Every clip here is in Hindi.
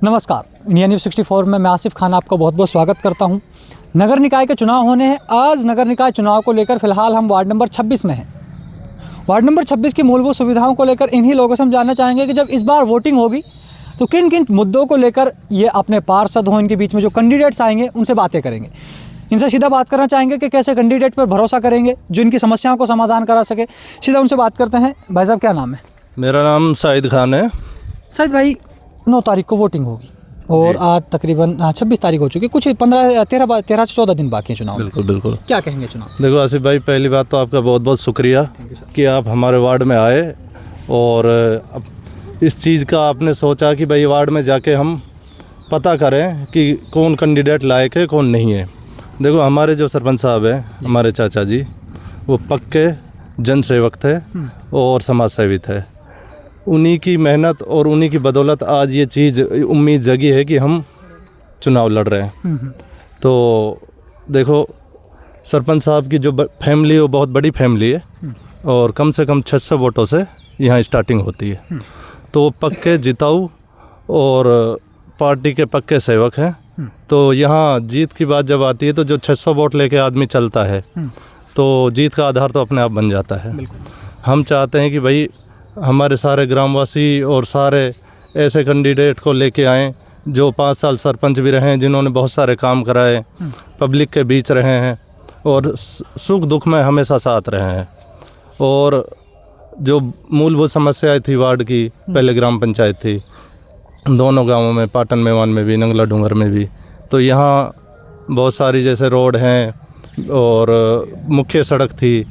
नमस्कार, इंडिया न्यूज़ 64 में मैं आसिफ खान आपका बहुत बहुत स्वागत करता हूं। नगर निकाय के चुनाव होने हैं। आज नगर निकाय चुनाव को लेकर फ़िलहाल हम वार्ड नंबर 26 में हैं। वार्ड नंबर 26 की मूलभूत सुविधाओं को लेकर इन्हीं लोगों से हम जानना चाहेंगे कि जब इस बार वोटिंग होगी तो किन किन मुद्दों को लेकर ये अपने पार्षद हों, इनके बीच में जो कैंडिडेट्स आएंगे उनसे बातें करेंगे। इनसे सीधा बात करना चाहेंगे कि कैसे कैंडिडेट पर भरोसा करेंगे जो इनकी समस्याओं को समाधान करा सके। सीधा उनसे बात करते हैं। भाई साहब, क्या नाम है? मेरा नाम साहिद खान है। शायद भाई 9 तारीख को वोटिंग होगी और आज तकरीबन 26 तारीख हो चुकी है। कुछ 13 से 14 दिन बाकी हैं चुनाव। बिल्कुल बिल्कुल। क्या कहेंगे चुनाव? देखो आसिफ भाई, पहली बात तो आपका बहुत बहुत शुक्रिया कि आप हमारे वार्ड में आए और इस चीज़ का आपने सोचा कि भाई वार्ड में जाके हम पता करें कि कौन कैंडिडेट लायक है कौन नहीं है। देखो हमारे जो सरपंच साहब हैं, हमारे चाचा जी, वो पक्के जनसेवक थे और समाज सेवी थे। उन्हीं की मेहनत और उन्हीं की बदौलत आज ये चीज़ उम्मीद जगी है कि हम चुनाव लड़ रहे हैं। तो देखो सरपंच साहब की जो फैमिली है वो बहुत बड़ी फैमिली है और कम से कम 600 वोटों से यहाँ स्टार्टिंग होती है। तो वो पक्के जिताऊ और पार्टी के पक्के सेवक हैं। तो यहाँ जीत की बात जब आती है तो जो 600 वोट लेके आदमी चलता है तो जीत का आधार तो अपने आप बन जाता है। हम चाहते हैं कि भाई हमारे सारे ग्रामवासी और सारे ऐसे कैंडिडेट को लेके आएँ जो 5 साल सरपंच भी रहे हैं, जिन्होंने बहुत सारे काम कराए, पब्लिक के बीच रहे हैं और सुख दुख में हमेशा साथ रहे हैं। और जो मूलभूत समस्याएं थी वार्ड की, पहले ग्राम पंचायत थी दोनों गांवों में, पाटन मेवान में भी, नंगला डूंगर में भी, तो यहाँ बहुत सारी जैसे रोड हैं और मुख्य सड़क थी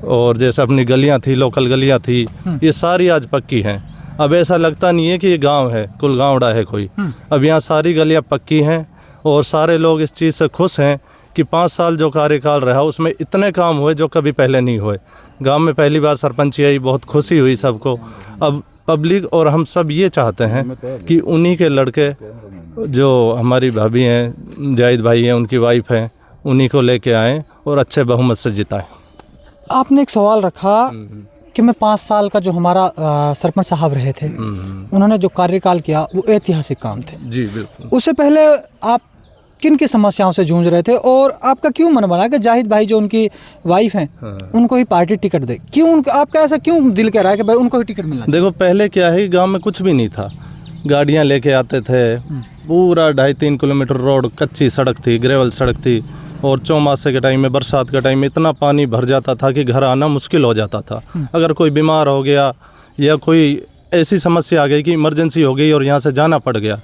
और जैसे अपनी गलियां थी, लोकल गलियां थी, ये सारी आज पक्की हैं। अब ऐसा लगता नहीं है कि ये गांव है, कुल गाँवड़ा है कोई। अब यहाँ सारी गलियां पक्की हैं और सारे लोग इस चीज़ से खुश हैं कि 5 साल जो कार्यकाल रहा उसमें इतने काम हुए जो कभी पहले नहीं हुए। गांव में पहली बार सरपंच आई, बहुत खुशी हुई सबको। अब पब्लिक और हम सब ये चाहते हैं कि उन्हीं के लड़के जो हमारी भाभी हैं, जाहिद भाई हैं, उनकी वाइफ हैं, उन्हीं को लेके आएँ और अच्छे बहुमत से जिताएँ। आपने एक सवाल रखा कि मैं 5 साल का जो हमारा सरपंच साहब रहे थे, उन्होंने जो कार्यकाल किया वो ऐतिहासिक काम थे। जी बिल्कुल। उससे पहले आप किन की समस्याओं से जूझ रहे थे और आपका क्यों मन बना कि जाहिद भाई जो उनकी वाइफ हैं उनको ही पार्टी टिकट दे? क्यों आपका ऐसा क्यों दिल कह रहा है कि भाई उनको ही टिकट मिलना? देखो पहले क्या है, गांव में कुछ भी नहीं था, गाड़ियां लेके आते थे, पूरा 2.5-3 किलोमीटर रोड कच्ची सड़क थी, ग्रेवल सड़क थी और चौमासे के टाइम में, बरसात के टाइम में इतना पानी भर जाता था कि घर आना मुश्किल हो जाता था। अगर कोई बीमार हो गया या कोई ऐसी समस्या आ गई कि इमरजेंसी हो गई और यहाँ से जाना पड़ गया,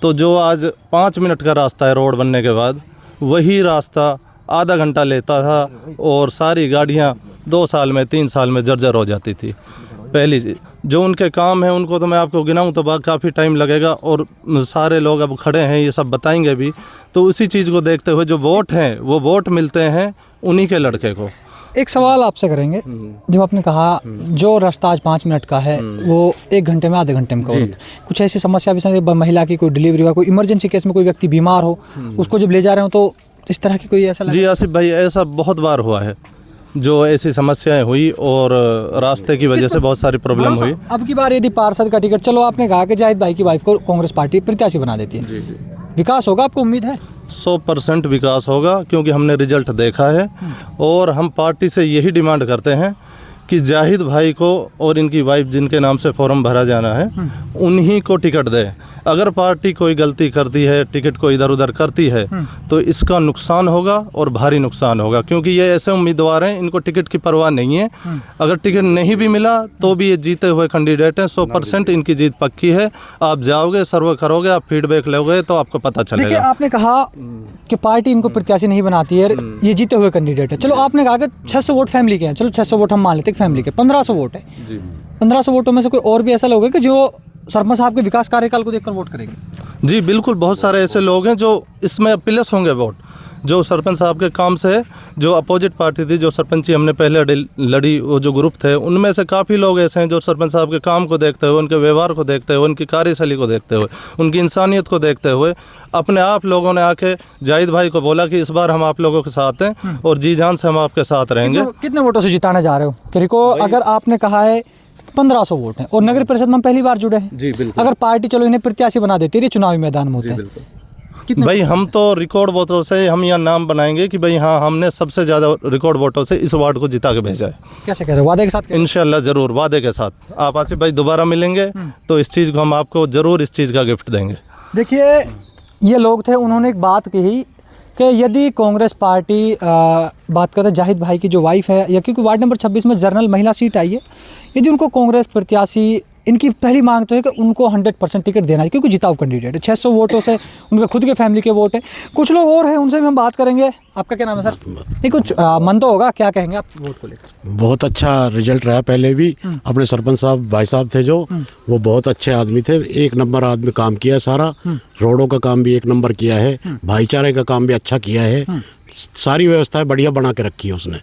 तो जो आज 5 मिनट का रास्ता है रोड बनने के बाद, वही रास्ता आधा घंटा लेता था और सारी गाड़ियाँ 2 साल में 3 साल में जर्जर हो जाती थी। पहली जो उनके काम हैं उनको तो मैं आपको गिनाऊं तो काफ़ी टाइम लगेगा और सारे लोग अब खड़े हैं, ये सब बताएंगे भी। तो उसी चीज़ को देखते हुए जो वोट हैं वो वोट मिलते हैं उन्हीं के लड़के को। एक सवाल आपसे करेंगे, जब आपने कहा जो रास्ता आज 5 मिनट का है वो 1 घंटे में, आधे घंटे में कवर, कुछ ऐसी समस्या भी, महिला की कोई डिलीवरी हुआ, कोई इमरजेंसी केस में कोई व्यक्ति बीमार हो, उसको जब ले जा रहे हो तो इस तरह की कोई ऐसा? जी आसिफ भाई, ऐसा बहुत बार हुआ है जो ऐसी समस्याएं हुई और रास्ते की वजह से बहुत सारी प्रॉब्लम हुई। अब की बार यदि पार्षद का टिकट, चलो आपने कहा कि जाहिद भाई की वाइफ को कांग्रेस पार्टी प्रत्याशी बना देती है, विकास होगा? आपको उम्मीद है? 100% विकास होगा, क्योंकि हमने रिजल्ट देखा है और हम पार्टी से यही डिमांड करते हैं कि जाहिद भाई को और इनकी वाइफ जिनके नाम से फॉर्म भरा जाना है उन्हीं को टिकट दे। अगर पार्टी कोई गलती करती है, टिकट को इधर उधर करती है, तो इसका नुकसान होगा और भारी नुकसान होगा, क्योंकि ये ऐसे उम्मीदवार हैं इनको टिकट की परवाह नहीं है। अगर टिकट नहीं भी मिला तो भी ये जीते हुए कैंडिडेट हैं, 100% इनकी जीत पक्की है। आप जाओगे, सर्वे करोगे, आप फीडबैक लोगे तो आपको पता चलेगा। देखिए, आपने कहा कि पार्टी इनको प्रत्याशी नहीं बनाती है, ये जीते हुए कैंडिडेट है। चलो आपने कहा कि 600 वोट फैमिली के हैं, चलो 600 वोट हम मान लेते हैं फैमिली के, 1500 वोट है। 1500 वोटों में से कोई और भी ऐसा लोग है कि जो सरपंच साहब के विकास कार्यकाल को देखकर वोट करेंगे? जी बिल्कुल, बहुत सारे ऐसे लोग हैं जो इसमें प्लस होंगे वोट, जो सरपंच साहब के काम से, जो अपोजिट पार्टी थी, जो सरपंची हमने पहले लड़ी, वो जो ग्रुप थे, उनमें से काफ़ी लोग ऐसे हैं जो सरपंच साहब के काम को देखते हुए, उनके व्यवहार को देखते हुए, उनकी कार्यशैली को देखते हुए, उनकी इंसानियत को देखते हुए अपने आप लोगों ने आके जाहिद भाई को बोला कि इस बार हम आप लोगों के साथ हैं और जी जान से हम आपके साथ रहेंगे। कितने वोटों से जिताने जा रहे हो? क्योंकि अगर आपने कहा है 1500 वोट हैं और नगर परिषद में हम पहली बार जुड़े हैं। जी बिल्कुल। अगर पार्टी चलो इन्हें प्रत्याशी बना देती है, ये चुनावी मैदान में होते हैं, कितने भाई हम तो रिकॉर्ड वोटों से हम यहाँ नाम बनाएंगे कि भाई हाँ हमने सबसे ज़्यादा रिकॉर्ड वोटों से इस वार्ड को जिता के भेजा है। कैसे कह रहे हो, वादे के साथ कह रहे हो? इंशाल्लाह ज़रूर, वादे के साथ। आप आसिफ भाई दोबारा मिलेंगे तो इस चीज़ को हम आपको ज़रूर इस चीज़ का गिफ्ट देंगे। देखिए ये लोग थे, उन्होंने एक बात कही कि यदि कांग्रेस पार्टी बात करते जाहिद भाई की जो वाइफ है, या क्योंकि वार्ड नंबर 26 में जनरल महिला सीट आई है, यदि उनको कांग्रेस प्रत्याशी, इनकी पहली मांग तो है कि उनको 100% टिकट देना है क्योंकि जिताऊ कैंडिडेट है, 600 वोटों से उनके खुद के फैमिली के वोट है। कुछ लोग और हैं, उनसे भी हम बात करेंगे। आपका क्या नाम है सर? नहीं कुछ मन तो होगा, क्या कहेंगे आप वोट को लेकर? बहुत अच्छा रिजल्ट रहा। पहले भी अपने सरपंच साहब भाई साहब थे जो, वो बहुत अच्छे आदमी थे, एक नंबर आदमी काम किया सारा, रोडों का काम भी एक नंबर किया है, भाईचारे का काम भी अच्छा किया है, सारी व्यवस्थाएं बढ़िया बना के रखी है उसने।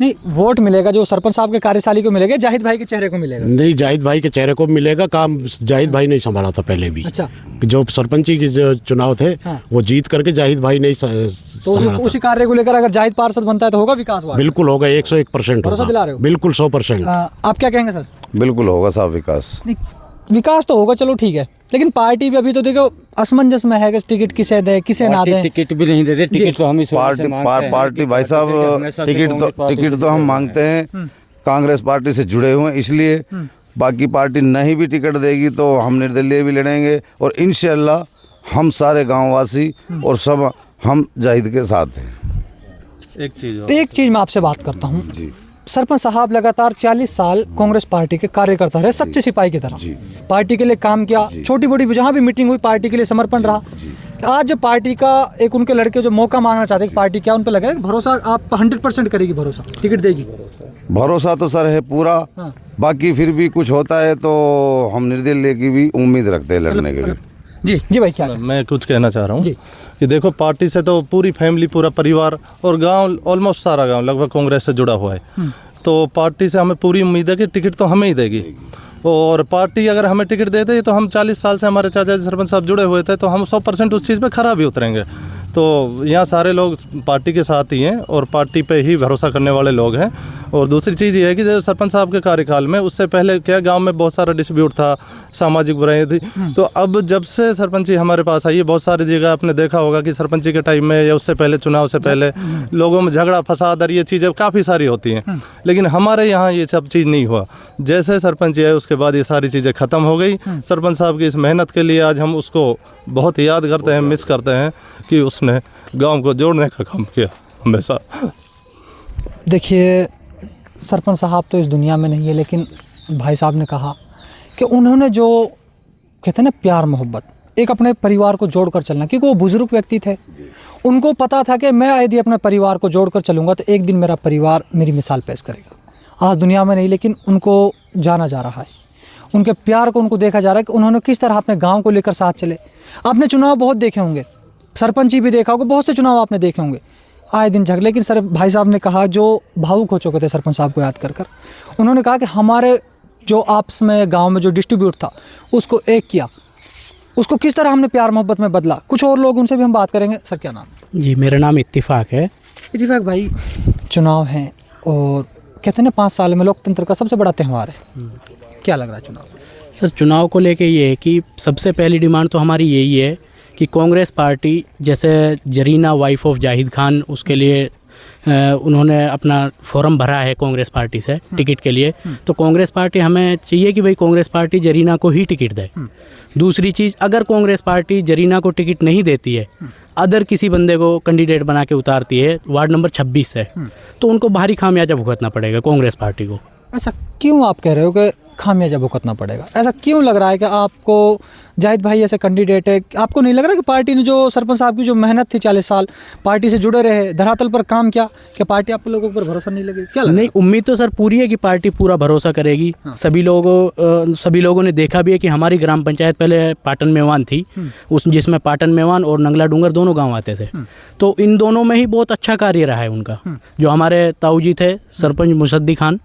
नहीं, वोट मिलेगा जो सरपंच साहब के कार्यशाली को मिलेगा, जाहिद भाई के चेहरे को मिलेगा? नहीं, जाहिद भाई के चेहरे को मिलेगा। काम जाहिद भाई ने संभाला था पहले भी। अच्छा, जो सरपंची के जो चुनाव थे वो जीत करके जाहिद भाई ने तो उसी कार्य को लेकर अगर जाहिद पार्षद बनता है तो होगा विकास? बिल्कुल होगा, 101% भरोसा दिला रहे हो? बिल्कुल 100%। आप क्या कहेंगे सर? बिल्कुल होगा साहब विकास। नहीं, विकास तो होगा, चलो ठीक है, लेकिन पार्टी भी अभी तो देखो असमंजस में है कि टिकट किसे दे किसे ना दे। टिकट भी नहीं देते, टिकट तो हम ही पार्टी भाई साहब टिकट तो हम मांगते हैं, कांग्रेस पार्टी से जुड़े हुए हैं इसलिए। बाकी पार्टी नहीं भी टिकट देगी तो हम निर्दलीय भी लड़ेंगे और इंशाल्लाह हम सारे गांववासी और सब हम जाहिद के साथ हैं। एक चीज़ मैं आपसे बात करता हूँ, सरपंच साहब लगातार 40 साल कांग्रेस पार्टी के कार्यकर्ता रहे, सच्चे सिपाही की तरह पार्टी के लिए काम किया, छोटी बड़ी जहाँ भी मीटिंग हुई पार्टी के लिए समर्पण रहा। आज पार्टी का एक उनके लड़के जो मौका मांगना चाहते हैं पार्टी, क्या उन पर लग रहा है भरोसा? आप 100% करेगी भरोसा, टिकट देगी? भरोसा तो सर है पूरा। बाकी फिर भी कुछ होता है तो हम निर्दलीय की भी उम्मीद रखते हैं लड़ने के लिए। जी भाई, क्या मैं कुछ कहना चाह रहा हूँ कि देखो पार्टी से तो पूरी फैमिली, पूरा परिवार और गांव, ऑलमोस्ट सारा गांव लगभग कांग्रेस से जुड़ा हुआ है। तो पार्टी से हमें पूरी उम्मीद है कि टिकट तो हमें ही देगी। और पार्टी अगर हमें टिकट देते तो हम 40 साल से हमारे चाचा जी सरपंच साहब जुड़े हुए थे, तो हम 100% उस चीज़ पे खरा भी उतरेंगे। तो यहाँ सारे लोग पार्टी के साथ ही हैं और पार्टी पे ही भरोसा करने वाले लोग हैं। और दूसरी चीज़ ये है कि जब सरपंच साहब के कार्यकाल में, उससे पहले क्या गांव में बहुत सारा डिस्प्यूट था, सामाजिक बुराइयाँ थी। तो अब जब से सरपंची हमारे पास आई है, बहुत सारी जगह आपने देखा होगा कि सरपंची के टाइम में या उससे पहले, चुनाव से पहले लोगों में झगड़ा फसाद और ये चीज़ें काफ़ी सारी होती हैं, लेकिन हमारे यहाँ ये सब चीज़ नहीं हुआ। जैसे सरपंची आए उसके बाद ये सारी चीज़ें ख़त्म हो गई। सरपंच साहब की इस मेहनत के लिए आज हम उसको बहुत याद करते हैं, मिस करते हैं कि उसने गांव को जोड़ने का काम किया हमेशा। देखिए सरपंच साहब तो इस दुनिया में नहीं है, लेकिन भाई साहब ने कहा कि उन्होंने जो कहते हैं ना प्यार मोहब्बत, एक अपने परिवार को जोड़कर चलना, क्योंकि वो बुजुर्ग व्यक्ति थे, उनको पता था कि मैं यदि अपने परिवार को जोड़कर चलूँगा तो एक दिन मेरा परिवार मेरी मिसाल पेश करेगा। आज दुनिया में नहीं, लेकिन उनको जाना जा रहा है, उनके प्यार को उनको देखा जा रहा है कि उन्होंने किस तरह अपने गाँव को लेकर साथ चले। आपने चुनाव बहुत देखे होंगे, सरपंची भी देखा होगा, बहुत से चुनाव आपने देखे होंगे, आए दिन झगड़े। लेकिन सर भाई साहब ने कहा, जो भावुक हो चुके थे सरपंच साहब को याद कर कर, उन्होंने कहा कि हमारे जो आपस में गांव में जो डिस्ट्रीब्यूट था उसको एक किया, उसको किस तरह हमने प्यार मोहब्बत में बदला। कुछ और लोग, उनसे भी हम बात करेंगे। सर क्या नाम? जी मेरा नाम इत्तिफाक है। इत्तिफाक भाई, चुनाव हैं और कहते हैं ना 5 साल में लोकतंत्र का सबसे बड़ा त्यौहार है, क्या लग रहा है चुनाव? सर चुनाव को लेके ये है कि सबसे पहली डिमांड तो हमारी यही है कि कांग्रेस पार्टी, जैसे जरीना वाइफ ऑफ जाहिद खान, उसके लिए उन्होंने अपना फॉर्म भरा है कांग्रेस पार्टी से टिकट के लिए, तो कांग्रेस पार्टी, हमें चाहिए कि भाई कांग्रेस पार्टी जरीना को ही टिकट दे। दूसरी चीज़, अगर कांग्रेस पार्टी जरीना को टिकट नहीं देती है, अदर किसी बंदे को कैंडिडेट बना के उतारती है वार्ड नंबर 26 से, तो उनको भारी खामियाजा भुगतना पड़ेगा कांग्रेस पार्टी को। ऐसा क्यों आप कह रहे हो कि खामियाजा भुगतना पड़ेगा? ऐसा क्यों लग रहा है कि आपको जाहिद भाई ऐसे कैंडिडेट है? आपको नहीं लग रहा कि पार्टी ने जो सरपंच साहब की जो मेहनत थी, 40 साल पार्टी से जुड़े रहे, धरातल पर काम किया, कि पार्टी आप लोगों पर भरोसा नहीं लगे? क्या नहीं, उम्मीद तो सर पूरी है कि पार्टी पूरा भरोसा करेगी। हाँ। सभी लोगों ने देखा भी है कि हमारी ग्राम पंचायत पहले पाटन मेवान थी, जिसमें पाटन मेवान और नंगला डूंगर दोनों गाँव आते थे, तो इन दोनों में ही बहुत अच्छा कार्य रहा है उनका। जो हमारे ताऊजी थे सरपंच मुसद्दी खान,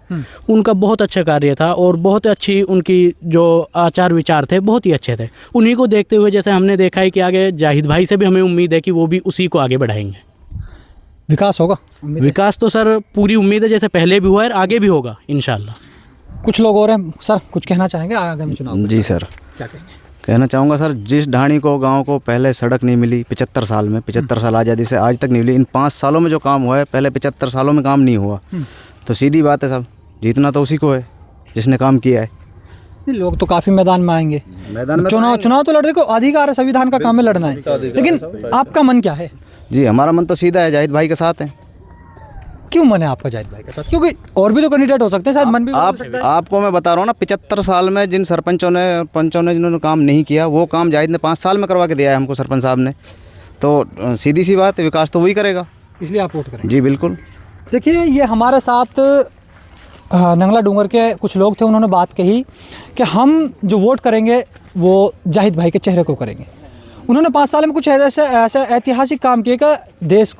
उनका बहुत अच्छा कार्य था और बहुत अच्छी उनकी जो आचार विचार थे बहुत ही अच्छे थे। उन्हीं को देखते हुए जैसे हमने देखा है कि आगे जाहिद भाई से भी हमें उम्मीद है कि वो भी उसी को आगे बढ़ाएंगे। विकास होगा? विकास तो सर पूरी उम्मीद है, जैसे पहले भी हुआ है आगे भी होगा इंशाल्लाह। कुछ लोग और हैं सर, कुछ कहना चाहेंगे आगामी चुनाव में? जी सर, क्या कहेंगे? कहना चाहूँगा सर, जिस ढाणी को गांव को पहले सड़क नहीं मिली 75 साल में, 75 साल आज़ादी से आज तक नहीं मिली, इन 5 सालों में जो काम हुआ है पहले 75 सालों में काम नहीं हुआ। तो सीधी बात है साहब, जीतना तो उसी को है जिसने काम किया है। नहीं, लोग तो काफ़ी मैदान में आएंगे, मैदान में चुनाव तो लड़ने को अधिकार है, संविधान का काम है लड़ना है, लेकिन आपका मन क्या है? जी, हमारा मन तो सीधा है, जाहिद भाई के साथ है। क्यों मन है आपका जाहिद भाई के साथ? क्योंकि और भी तो कैंडिडेट हो सकते हैं, शायद मन भी बदल सकता है। आपको मैं बता रहा हूँ ना, 75 साल में जिन सरपंचों ने पंचों ने जिन्होंने काम नहीं किया, वो काम जाहिद ने 5 साल में करवा के दिया है हमको, सरपंच साहब ने। तो सीधी सी बात है, विकास तो वही करेगा, इसलिए आप वोट करेंगे? जी बिल्कुल। देखिए, ये हमारे साथ नंगला डूंगर के कुछ लोग थे, उन्होंने बात कही कि हम जो वोट करेंगे वो जाहिद भाई के चेहरे को करेंगे। उन्होंने 5 साल में कुछ ऐसे ऐतिहासिक काम किए कि देश को